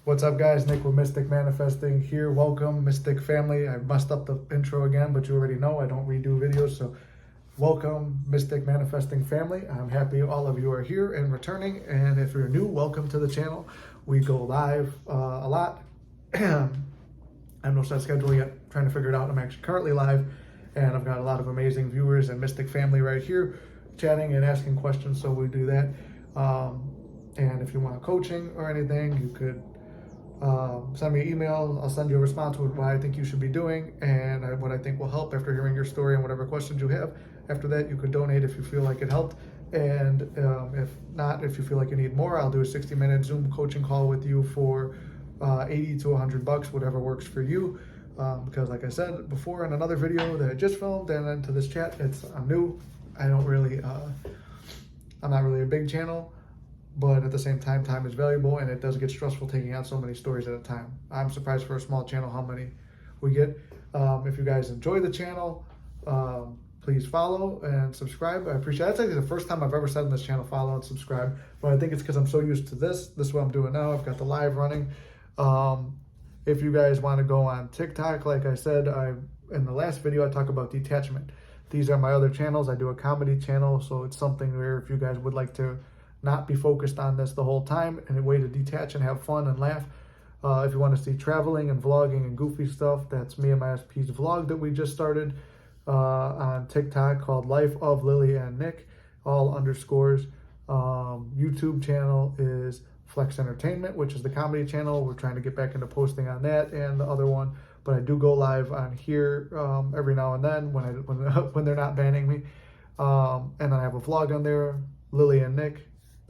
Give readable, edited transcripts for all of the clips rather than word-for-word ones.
What's up, guys? Nick with Mystic Manifesting here. Welcome, Mystic family. I messed up the intro again, but you already know I don't redo videos, so welcome, Mystic Manifesting family. I'm happy all of you are here and returning, and if you're new, welcome to the channel. We go live a lot. I have no set schedule yet, trying to figure it out. I'm actually currently live, and I've got a lot of amazing viewers and Mystic family right here chatting and asking questions, so we do that. And if you want coaching or anything, you could send me an email. I'll send you a response with what I think you should be doing and what I think will help after hearing your story and whatever questions you have. After that, you could donate if you feel like it helped. And if not, if you feel like you need more, I'll do a 60-minute Zoom coaching call with you for 80 to $100, whatever works for you. Because like I said before in another video that I just filmed and into this chat, I'm new. I'm not really a big channel. But at the same time, time is valuable, and it does get stressful taking on so many stories at a time. I'm surprised for a small channel how many we get. If you guys enjoy the channel, please follow and subscribe. I appreciate it. That's actually the first time I've ever said on this channel, follow and subscribe. But I think it's because I'm so used to this. This is what I'm doing now. I've got the live running. If you guys want to go on TikTok, like I said, in the last video, I talk about detachment. These are my other channels. I do a comedy channel, so it's something where if you guys would like to not be focused on this the whole time and a way to detach and have fun and laugh. If you want to see traveling and vlogging and goofy stuff, that's me and my SP's vlog that we just started on TikTok called Life of Lili and Nick, all underscores. YouTube channel is Flex Entertainment, which is the comedy channel. We're trying to get back into posting on that and the other one, but I do go live on here every now and then when they're not banning me. And then I have a vlog on there, Lili and Nick,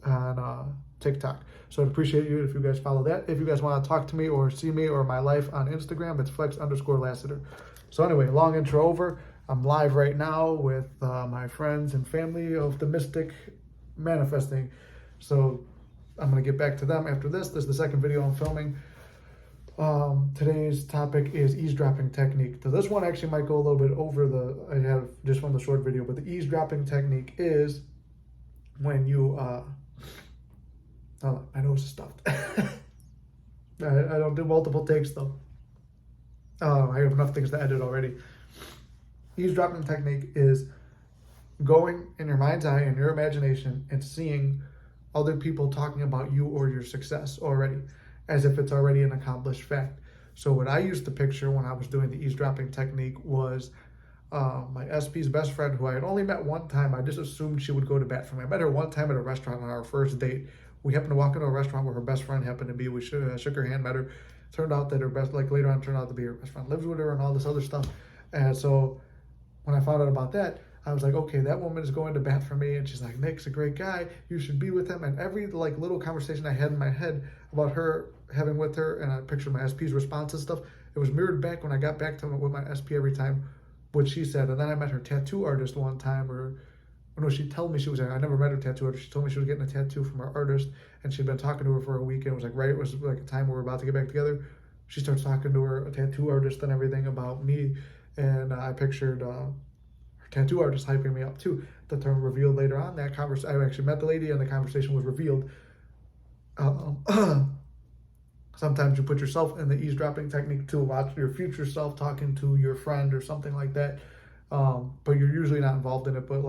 on TikTok. So I'd appreciate you if you guys follow that. If you guys want to talk to me or see me or my life on Instagram, it's flex_Lassiter. So anyway, long intro over. I'm live right now with my friends and family of the Mystic Manifesting. So I'm going to get back to them after this. This is the second video I'm filming. Today's topic is eavesdropping technique. So this one actually might go a little bit over I have just from the short video, but the eavesdropping technique is when you, my nose is stuffed. I don't do multiple takes though. I have enough things to edit already. Eavesdropping technique is going in your mind's eye and your imagination and seeing other people talking about you or your success already, as if it's already an accomplished fact. So what I used to picture when I was doing the eavesdropping technique was my SP's best friend, who I had only met one time. I just assumed she would go to bat for me. I met her one time at a restaurant on our first date. We happened to walk into a restaurant where her best friend happened to be. We shook her hand, met her. Turned out that later on turned out to be her best friend, lives with her and all this other stuff. And so when I found out about that, I was like, okay, that woman is going to bat for me. And she's like, Nick's a great guy. You should be with him. And every little conversation I had in my head about her having with her, and I pictured my SP's response and stuff, it was mirrored back when I got back to with my SP every time, what she said. And then I met her tattoo artist one time, she told me I never met her tattoo artist. She told me she was getting a tattoo from her artist, and she'd been talking to her for a week, and it was like a time where we were about to get back together. She starts talking to a tattoo artist and everything about me, and I pictured her tattoo artist hyping me up too. The term revealed later on that conversation. I actually met the lady, and the conversation was revealed. Sometimes you put yourself in the eavesdropping technique to watch your future self talking to your friend or something like that. But you're usually not involved in it. But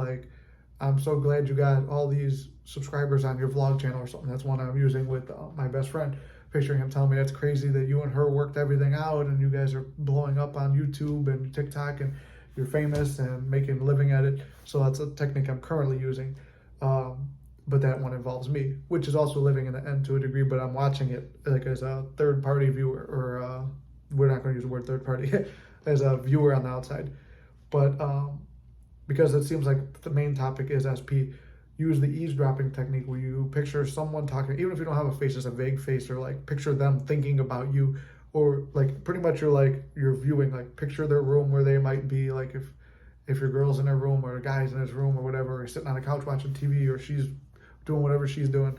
I'm so glad you got all these subscribers on your vlog channel or something. That's one I'm using with my best friend. Picturing him telling me that's crazy that you and her worked everything out and you guys are blowing up on YouTube and TikTok and you're famous and making a living at it. So that's a technique I'm currently using. But that one involves me, which is also living in the end to a degree, but I'm watching it as a third-party viewer, or we're not going to use the word third-party, as a viewer on the outside. But because it seems like the main topic is SP, use the eavesdropping technique where you picture someone talking, even if you don't have a face, it's a vague face, or picture them thinking about you, or pretty much you're viewing, picture their room where they might be, if your girl's in her room or a guy's in his room or whatever, or sitting on a couch watching TV, or she's doing whatever she's doing.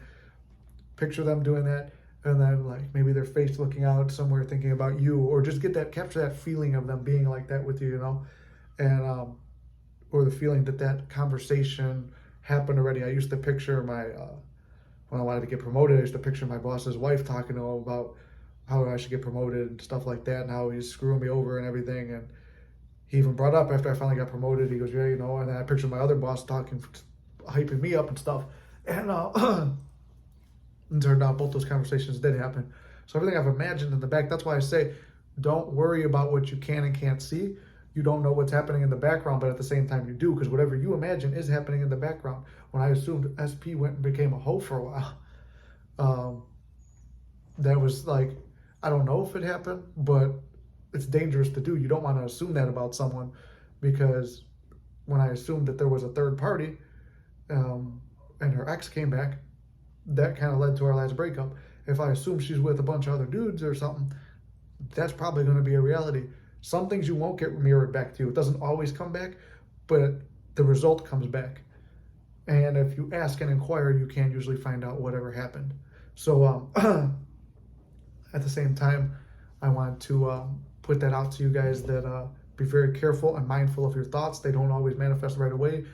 Picture them doing that, and then maybe their face looking out somewhere thinking about you, or just capture that feeling of them being like that with you, and or the feeling that conversation happened already. I used to picture my when I wanted to get promoted, I used to picture my boss's wife talking to him about how I should get promoted and stuff like that, and how he's screwing me over and everything. And he even brought up after I finally got promoted, he goes, yeah, you know, and then I pictured my other boss talking, hyping me up and stuff. And it turned out both those conversations did happen. So everything I've imagined in the back, that's why I say, don't worry about what you can and can't see. You don't know what's happening in the background, but at the same time you do, because whatever you imagine is happening in the background. When I assumed SP went and became a hoe for a while, that was like, I don't know if it happened, but it's dangerous to do. You don't want to assume that about someone, because when I assumed that there was a third party, and her ex came back, that kind of led to our last breakup. If I assume she's with a bunch of other dudes or something, that's probably going to be a reality. Some things you won't get mirrored back to you. It doesn't always come back, but the result comes back. And if you ask and inquire, you can usually find out whatever happened. So at the same time, I want to put that out to you guys that be very careful and mindful of your thoughts. They don't always manifest right away,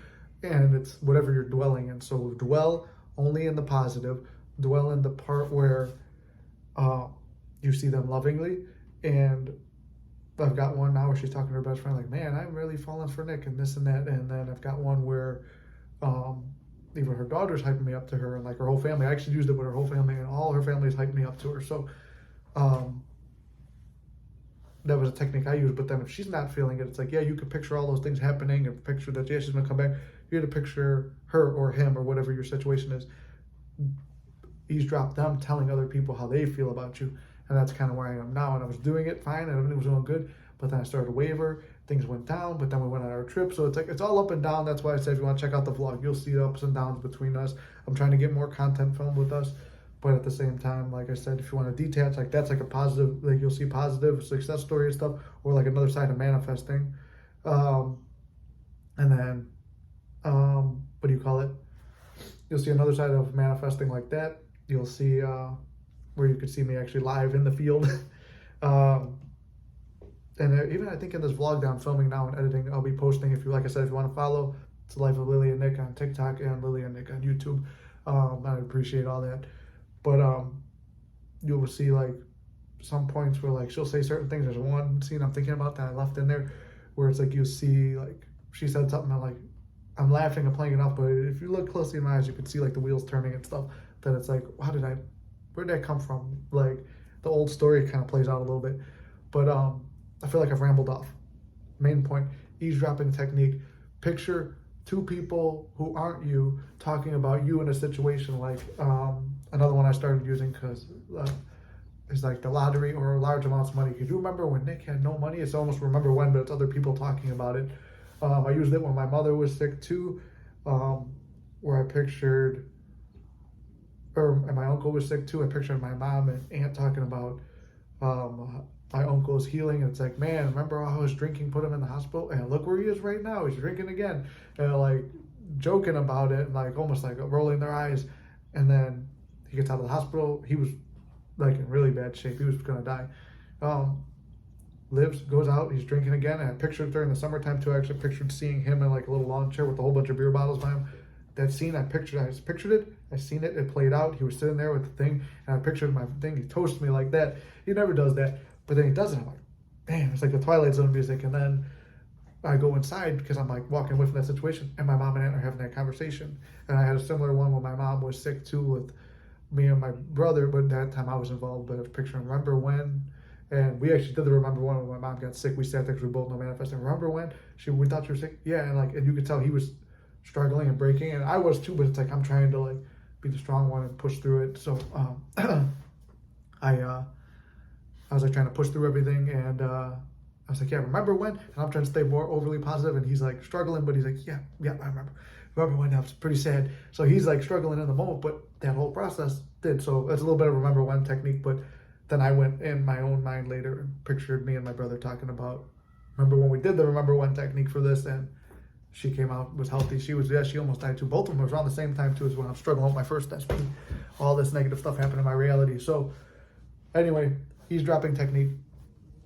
and it's whatever you're dwelling in. So dwell only in the positive. Dwell in the part where you see them lovingly. And I've got one now where she's talking to her best friend like, man, I'm really falling for Nick and this and that. And then I've got one where even her daughter's hyping me up to her, and like her whole family. I actually used it with her whole family, and all her family's hyped me up to her. So that was a technique I used. But then if she's not feeling it, it's like, yeah, you could picture all those things happening and picture that, yeah, she's going to come back. You had to picture her or him or whatever your situation is. Eavesdrop them telling other people how they feel about you. And that's kind of where I am now. And I was doing it fine and everything was going good. But then I started to waver. Things went down. But then we went on our trip. So it's like, it's all up and down. That's why I said, if you want to check out the vlog, you'll see the ups and downs between us. I'm trying to get more content filmed with us. But at the same time, like I said, if you want to detach, like that's like a positive, like you'll see positive success story and stuff, or like another side of manifesting. And then, what do you call it? You'll see another side of manifesting like that. You'll see where you could see me actually live in the field. And even I think in this vlog that I'm filming now and editing, I'll be posting, if you, like I said, if you want to follow, it's the Life of Lili and Nick on TikTok and Lili and Nick on YouTube. I appreciate all that. But you will see like some points where like she'll say certain things. There's one scene I'm thinking about that I left in there where it's like you see like she said something and like I'm laughing and playing it off, but if you look closely in my eyes, you can see like the wheels turning and stuff. That it's like, where did that come from? Like the old story kind of plays out a little bit. But I feel like I've rambled off. Main point, eavesdropping technique. Picture two people who aren't you talking about you in a situation like another one I started using because it's like the lottery or large amounts of money. Could you remember when Nick had no money? It's almost remember when, but it's other people talking about it. I used it when my mother was sick too, where I pictured, and my uncle was sick too. I pictured my mom and aunt talking about my uncle's healing. And it's like, man, remember how I was drinking, put him in the hospital, and look where he is right now. He's drinking again, and like joking about it, and like almost like rolling their eyes. And then he gets out of the hospital. He was like in really bad shape. He was gonna die. Lives, goes out, he's drinking again. And I pictured during the summertime too. I actually pictured seeing him in like a little lawn chair with a whole bunch of beer bottles by him. That scene I just pictured it. I seen it. It played out. He was sitting there with the thing, and I pictured my thing. He toasted me like that. He never does that, but then he does it. I'm like, damn, it's like the Twilight Zone music. And then I go inside because I'm like walking away from that situation, and my mom and aunt are having that conversation. And I had a similar one when my mom was sick too with me and my brother, but that time I was involved. But I was picturing, remember when? And we actually did the remember when my mom got sick. We sat there because we both know manifesting. Remember when we thought she was sick? Yeah, and you could tell he was struggling and breaking, and I was too. But it's like I'm trying to like be the strong one and push through it. So I was like trying to push through everything, and I was like, yeah, remember when? And I'm trying to stay more overly positive, and he's like struggling, but he's like, yeah, I remember when. That was pretty sad. So he's like struggling in the moment, but that whole process did. So it's a little bit of remember when technique, but then I went in my own mind later and pictured me and my brother talking about, remember when we did the remember when technique for this, and she came out, was healthy. She almost died too. Both of them was around the same time too as when I'm struggling with my first SP. All this negative stuff happened in my reality. So anyway, eavesdropping technique.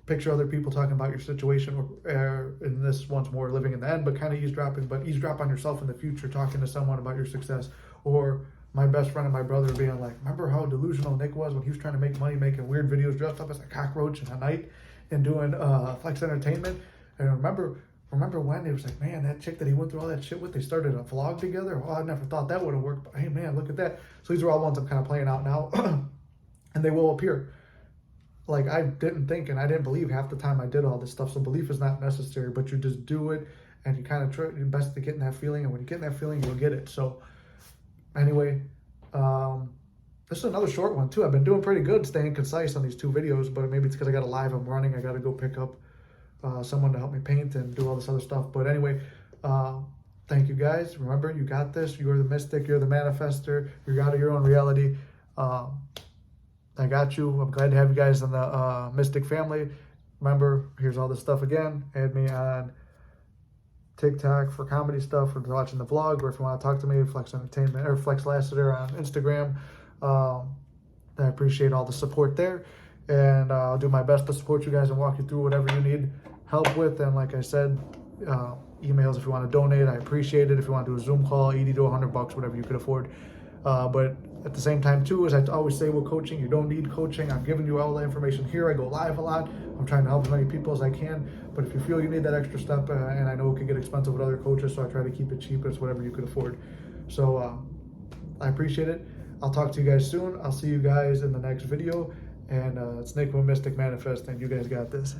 Picture other people talking about your situation, or in this one's more living in the end, but kind of eavesdropping, but eavesdrop on yourself in the future, talking to someone about your success, or my best friend and my brother being like, remember how delusional Nick was when he was trying to make money making weird videos dressed up as a cockroach in a night and doing Flex Entertainment? And remember when it was like, man, that chick that he went through all that shit with, they started a vlog together? Oh, I never thought that would have worked, but hey man, look at that. So these are all ones I'm kind of playing out now. And they will appear. Like, I didn't think and I didn't believe half the time I did all this stuff. So belief is not necessary, but you just do it and you kind of try your best to get in that feeling. And when you get in that feeling, you'll get it. So anyway, this is another short one too. I've been doing pretty good staying concise on these 2 videos, but maybe it's because I got a live I'm running. I got to go pick up someone to help me paint and do all this other stuff. But anyway, thank you guys. Remember, you got this. You're the mystic. You're the manifester. You're out of your own reality. I got you. I'm glad to have you guys in the Mystic family. Remember, here's all this stuff again. Add me on TikTok for comedy stuff, or watching the vlog, or if you want to talk to me, Flex Entertainment or Flex Lassiter on Instagram. I appreciate all the support there, and I'll do my best to support you guys and walk you through whatever you need help with. And like I said, emails if you want to donate. I appreciate it. If you want to do a Zoom call, $80 to $100, whatever you could afford. But at the same time too, as I always say with coaching, you don't need coaching. I'm giving you all the information here. I go live a lot. I'm trying to help as many people as I can. But if you feel you need that extra step, and I know it can get expensive with other coaches, so I try to keep it cheap as whatever you could afford. So I appreciate it. I'll talk to you guys soon. I'll see you guys in the next video. And it's Nick with Mystic Manifest, and you guys got this.